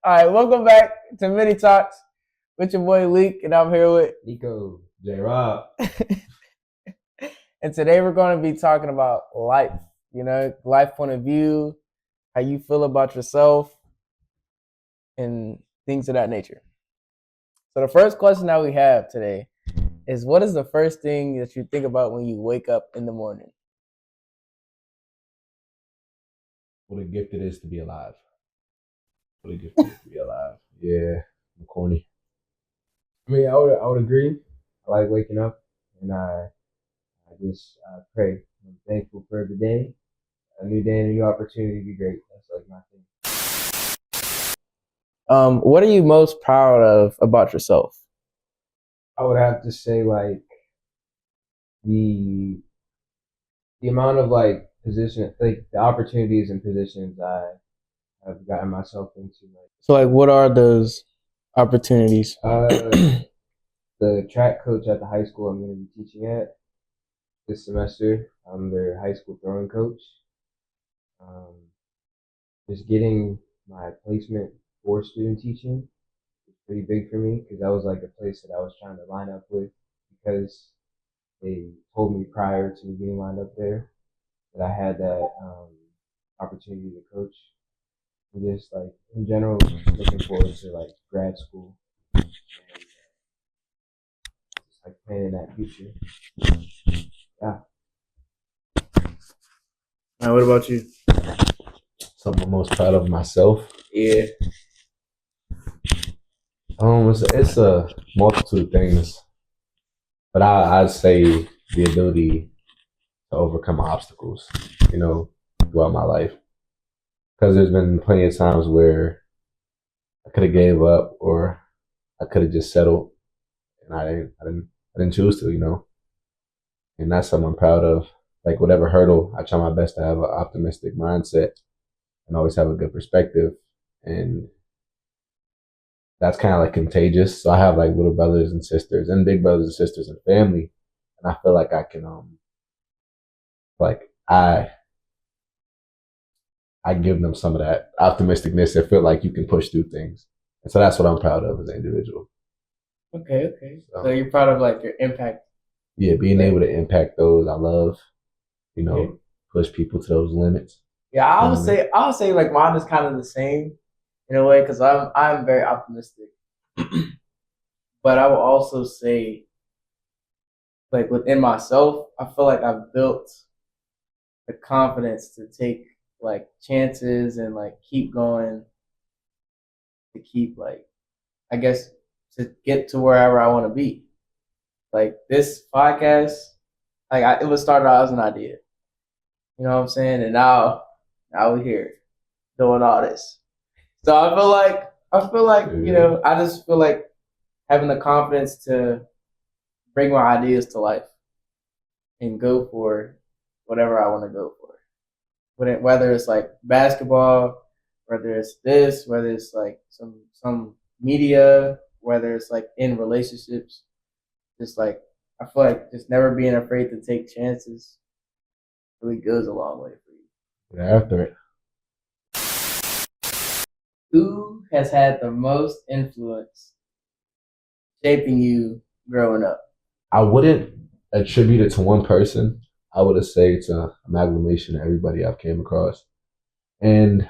All right, welcome back to Mini Talks with your boy Leek, and I'm here with Nico, J Rob. and today we're going to be talking about life. Life point of view, how you feel about yourself, and things of that nature. So the first question that we have today is, what is the first thing that you think about when you wake up in the morning? What a gift it is to be alive. What a gift it is to be alive. Yeah, I'm corny. I would agree. I like waking up, and I pray. I'm thankful for every day. A new day and a new opportunity to be great. That's like my thing. What are you most proud of about yourself? I would have to say like the the amount of like position, like the opportunities and positions I have gotten myself into. So, what are those opportunities? The track coach at the high school I'm going to be teaching at this semester. I'm their high school throwing coach. Um, just getting my placement for student teaching is pretty big for me because that was like a place that I was trying to line up with because they told me prior to me getting lined up there that I had that opportunity to coach. And just like in general, looking forward to like grad school and just like planning that future. Yeah. What about you? Something I'm most proud of myself. Yeah. It's a multitude of things, but I'd say the ability to overcome obstacles, throughout my life. Because there's been plenty of times where I could have gave up or I could have just settled, and I didn't choose to. And that's something I'm proud of. Like whatever hurdle, I try my best to have an optimistic mindset and always have a good perspective, and that's kind of like contagious. So I have like little brothers and sisters and big brothers and sisters and family, and I feel like I can like I give them some of that optimisticness and feel like you can push through things. And so that's what I'm proud of as an individual. Okay. So you're proud of like your impact. Yeah, being able to impact those I love, Okay. push people to those limits. Yeah, I would say like mine is kind of the same in a way because I'm very optimistic, but I will also say like within myself, I feel like I've built the confidence to take like chances and like keep going to keep like I guess to get to wherever I want to be. Like this podcast, it was started out as an idea. You know what I'm saying? And now we're here doing all this. So I feel like I just feel like having the confidence to bring my ideas to life and go for whatever I want to go for. Whether it's like basketball, whether it's this, whether it's like some media, whether it's like in relationships, just like I feel like just never being afraid to take chances really goes a long way for you. After it, Who has had the most influence shaping you growing up? I wouldn't attribute it to one person. I would have say it's an amalgamation of everybody I've came across. And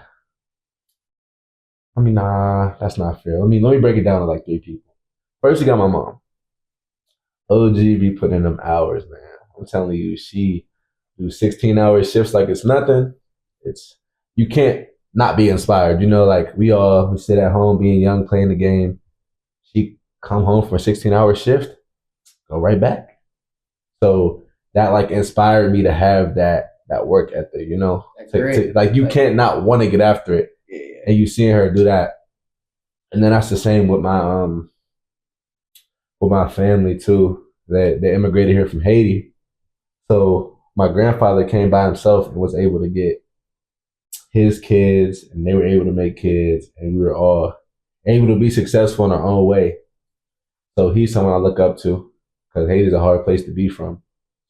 I mean, nah, that's not fair. Let me break it down to like three people. First, you got my mom. OG be putting in them hours, man. I'm telling you, she do 16-hour shifts like it's nothing. It's you can't not be inspired. Like we sit at home being young, playing the game. She come home from a 16-hour shift, go right back. So that like inspired me to have that work ethic, like you can't not want to get after it. Yeah. And you seeing her do that. And then that's the same with my family too. They immigrated here from Haiti. So my grandfather came by himself and was able to get his kids, and they were able to make kids, and we were all able to be successful in our own way. So he's someone I look up to because Haiti's a hard place to be from.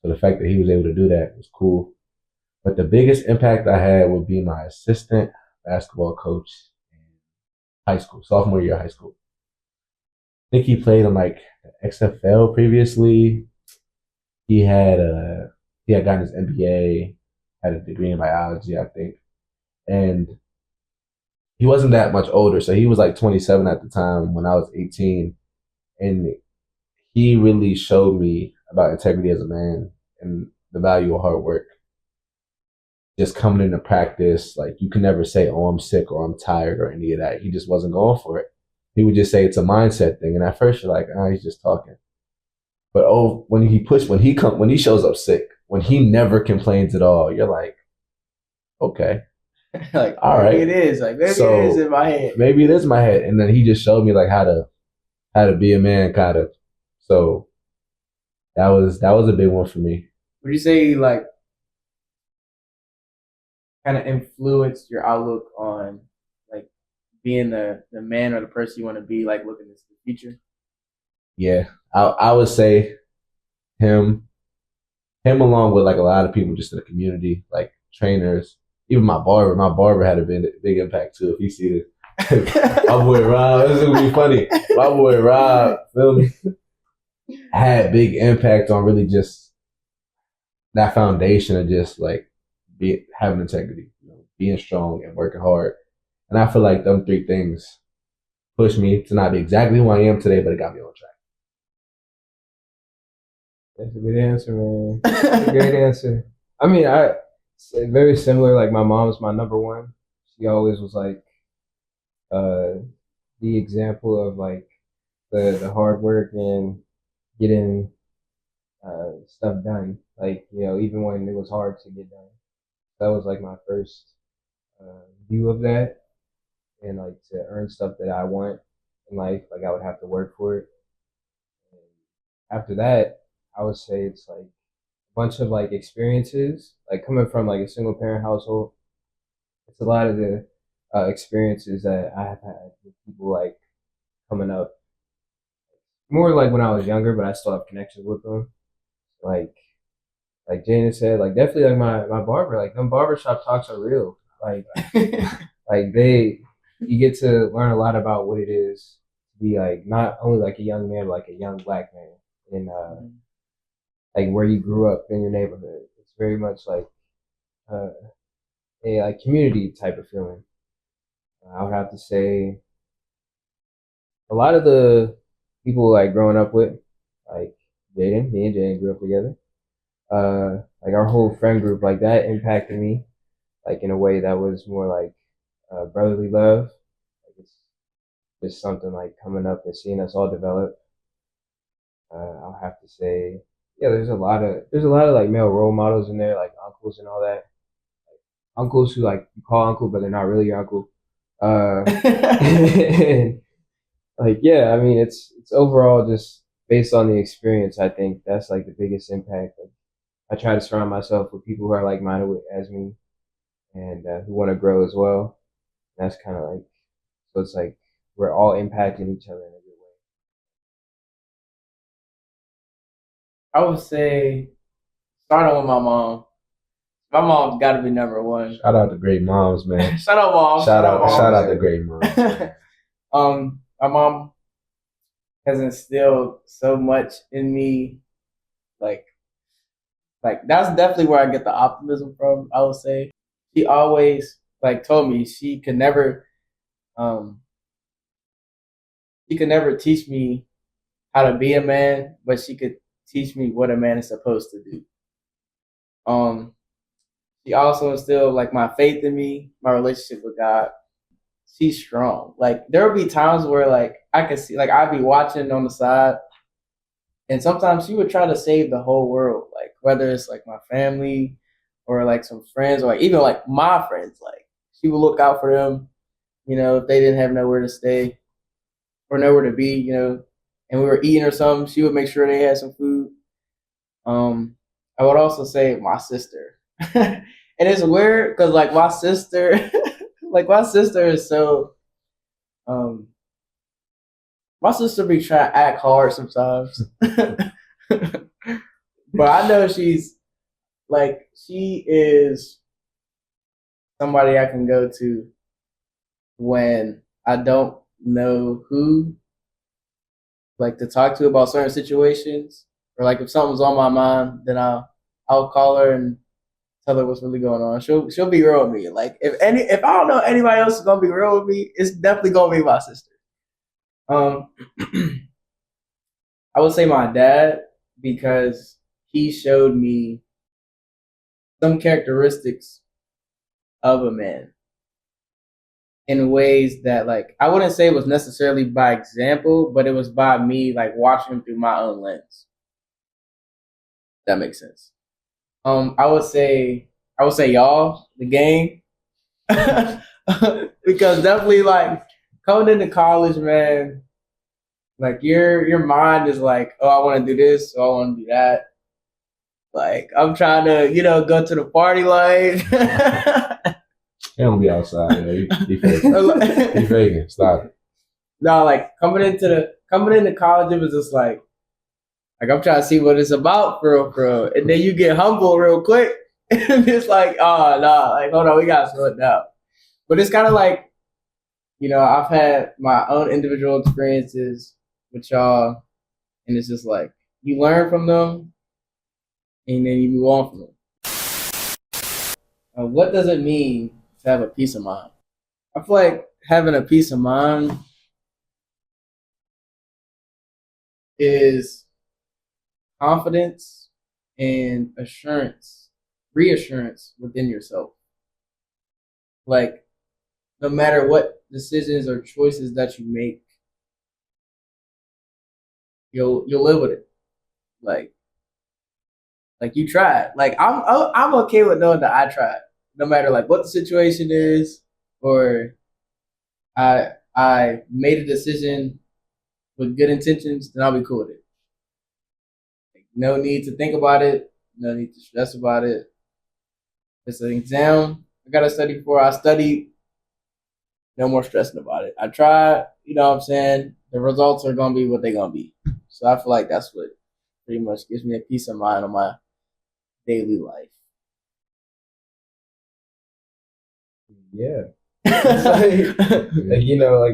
So the fact that he was able to do that was cool. But the biggest impact I had would be my assistant basketball coach. high school, sophomore year of high school. I think he played in like XFL previously. He had he had gotten his MBA, had a degree in biology, I think, and he wasn't that much older, so he was like 27 at the time when I was 18, and he really showed me about integrity as a man and the value of hard work. Just coming into practice, like you can never say, "Oh, I'm sick" or "I'm tired" or any of that. He just wasn't going for it. He would just say it's a mindset thing, and at first you're like, "Ah, he's just talking." But oh, when he shows up sick, when he never complains at all, you're like, okay, Like all maybe right. it is. Like maybe it is So in my head. maybe it is my head. And then he just showed me like how to be a man, kind of. So that was a big one for me. Would you say like kind of influenced your outlook on like being the man or the person you want to be, like looking into the future? Yeah, I would say him him along with like a lot of people just in the community, like trainers, even my barber. My barber had a big impact too. If you see this, my boy Rob, this is gonna be funny. My boy Rob, feel me, had big impact on really just that foundation of just like having integrity, being strong and working hard. And I feel like them three things pushed me to not be exactly who I am today, but it got me on track. That's a good answer, man. That's a great answer. I mean, I very similar. Like my mom's my number one. She always was like uh, the example of like the hard work and getting stuff done. Like even when it was hard to get done. That was like my first view of that, and like to earn stuff that I want in life, like I would have to work for it. And after that, I would say it's like a bunch of like experiences, like coming from like a single parent household. It's a lot of the experiences that I have had with people like coming up, more like when I was younger, but I still have connections with them. Like Jana said, like definitely like my barber, like them barbershop talks are real. Like like they you get to learn a lot about what it is to be like not only like a young man, but like a young black man in like where you grew up in your neighborhood. It's very much like uh, a like community type of feeling. I would have to say a lot of the people like growing up with, like Jaden, me and Jaden grew up together. Like our whole friend group, like that impacted me, like in a way that was more like brotherly love. Like it's just something like coming up and seeing us all develop. I'll have to say, yeah, there's a lot of like male role models in there, like uncles and all that. Uncles who like you call uncle, but they're not really your uncle. And like yeah, I mean it's overall just based on the experience. I think that's like the biggest impact. Like, I try to surround myself with people who are like minded as me and who want to grow as well. That's kind of like so it's like we're all impacting each other in a good way. I would say starting with my mom. My mom's got to be number one. Shout out to great moms, man. Shout out mom. Shout out to great moms. My mom has instilled so much in me. Like, like that's definitely where I get the optimism from. I would say she always like told me um, she could never teach me how to be a man, but she could teach me what a man is supposed to do. Um, she also instilled like my faith in me, my relationship with God. She's strong. Like there will be times where like I could see like I'd be watching on the side and sometimes she would try to save the whole world, like whether it's like my family or like some friends or like even like my friends. Like she would look out for them, if they didn't have nowhere to stay or nowhere to be, and we were eating or something, she would make sure they had some food. Um, I would also say my sister, and it's weird because like my sister, like my sister is so um my sister be trying to act hard sometimes. But I know she is somebody I can go to when I don't know who like to talk to about certain situations, or like if something's on my mind, then I'll call her and tell her what's really going on. She'll be real with me. Like if I don't know anybody else is gonna be real with me, it's definitely gonna be my sister. Um, I would say my dad because he showed me some characteristics of a man in ways that like I wouldn't say it was necessarily by example, but it was by me like watching him through my own lens. That makes sense. I would say y'all, the gang. Because definitely like coming into college, man, like your mind is like, oh, I want to do this, oh, I want to do that. Like I'm trying to, go to the party life. He don't be outside. He faking. He faking. Stop it. No, like coming into college, it was just like I'm trying to see what it's about for real. And then you get humble real quick. And it's like, oh no, like hold on, we gotta slow it down. But it's kind of like, I've had my own individual experiences with y'all, and it's just like you learn from them, and then you move on from them. What does it mean to have a peace of mind? I feel like having a peace of mind is confidence and reassurance within yourself. Like, no matter what decisions or choices that you make, you'll live with it. Like you tried. Like I'm okay with knowing that I tried, no matter like what the situation is, or I made a decision with good intentions. Then I'll be cool with it. Like, no need to think about it. No need to stress about it. It's an exam. I gotta study for. I studied. No more stressing about it. I tried. You know what I'm saying? The results are gonna be what they're gonna be. So I feel like that's what pretty much gives me a peace of mind on my daily life. Yeah. Like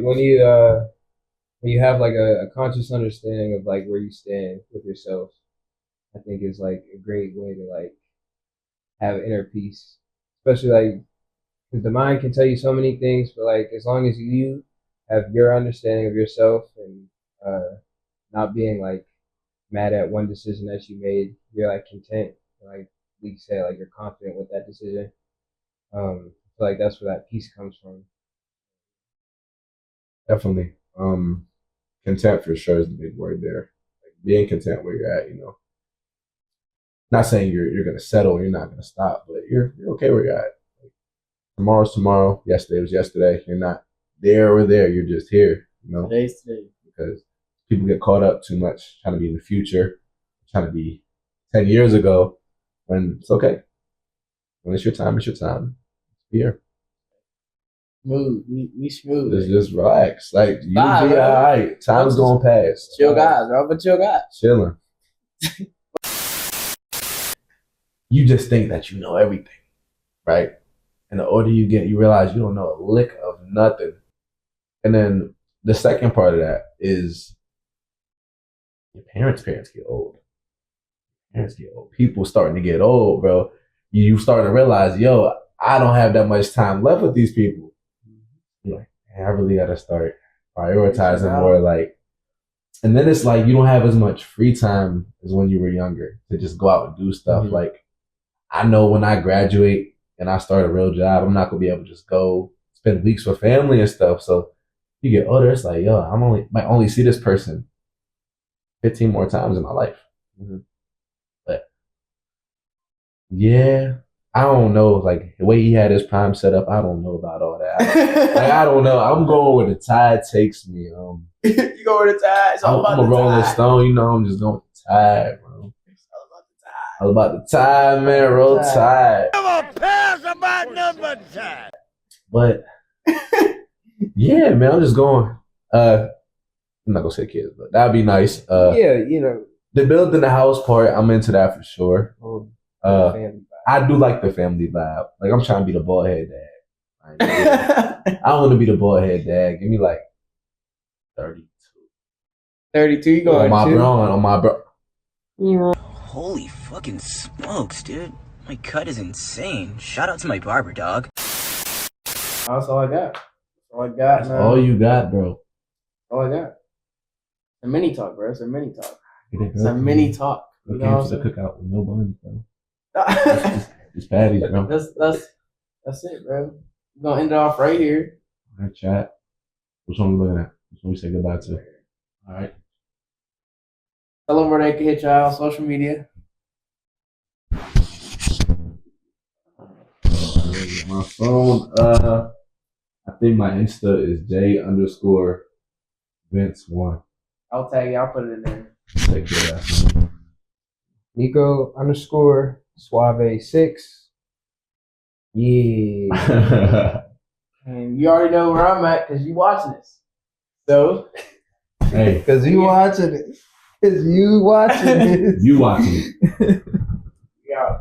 when you have like a conscious understanding of like where you stand with yourself, I think is like a great way to like have inner peace. Especially like because the mind can tell you so many things, but like as long as you have your understanding of yourself and not being like mad at one decision that you made, you're like content. Like we say, like you're confident with that decision. I feel like that's where that peace comes from. Definitely. Content for sure is the big word there. Like being content where you're at. Not saying you're gonna settle, you're not gonna stop, but you're okay where you're at. Like, tomorrow's tomorrow, yesterday was yesterday. You're not there or there, you're just here. Today's today. Because people get caught up too much trying to be in the future, trying to be 10 years ago, when it's okay. When it's your time, it's your time. Be here. Smooth. We smooth. Just relax. Like you'll Bye, be bro. all right. Time's going past. Chill guys, bro. But chill guys. Chilling. You just think that you know everything, right? And the older you get, you realize you don't know a lick of nothing. And then the second part of that is your parents get old. Parents get old. People starting to get old, bro. You starting to realize, yo, I don't have that much time left with these people. You're like, man, I really gotta start prioritizing more. Like, and then it's like you don't have as much free time as when you were younger to just go out and do stuff. Mm-hmm. Like, I know when I graduate and I start a real job, I'm not gonna be able to just go spend weeks with family and stuff. So you get older, it's like, yo, might only see this person 15 more times in my life. Mm-hmm. But yeah, I don't know. Like the way he had his prime set up, I don't know about all that. I don't know. I'm going where the tide takes me. You go where the tide. It's all I'm a Rolling Stone. I'm just going with the tide, bro. All about the tide, man. Roll tide. I'm a pass about number tide. But yeah, man, I'm just going. I'm not gonna say kids, but that'd be nice. Yeah, the building the house part, I'm into that for sure. I do like the family vibe. Like I'm trying to be the bald head dad. I don't want to be the bald head dad. Give me like 32. 32, you On going my two? bro, on my bro. Holy fucking smokes, dude. My cut is insane. Shout out to my barber, dog. That's all I got. That's all I got, That's man. all you got, bro. All I got. A mini talk, bro. It's a mini talk. Get it, It's a mini talk. Go You know what cancel I'm the cookout with no buns, bro. saying? It's patties, bro. That's it, bro. We're gonna end it off right here. All right, chat. Which one we looking at? Which one we say goodbye to? All right. Tell them where they can hit y'all on social media. My phone, I think my Insta is J_Vince1. I'll tag you. I'll put it in there. Take care of that. Nico_Suave6. Yeah. And you already know where I'm at because you watching this. So, Hey, Cause you watching it. Cause you watching this. you watching it. yeah.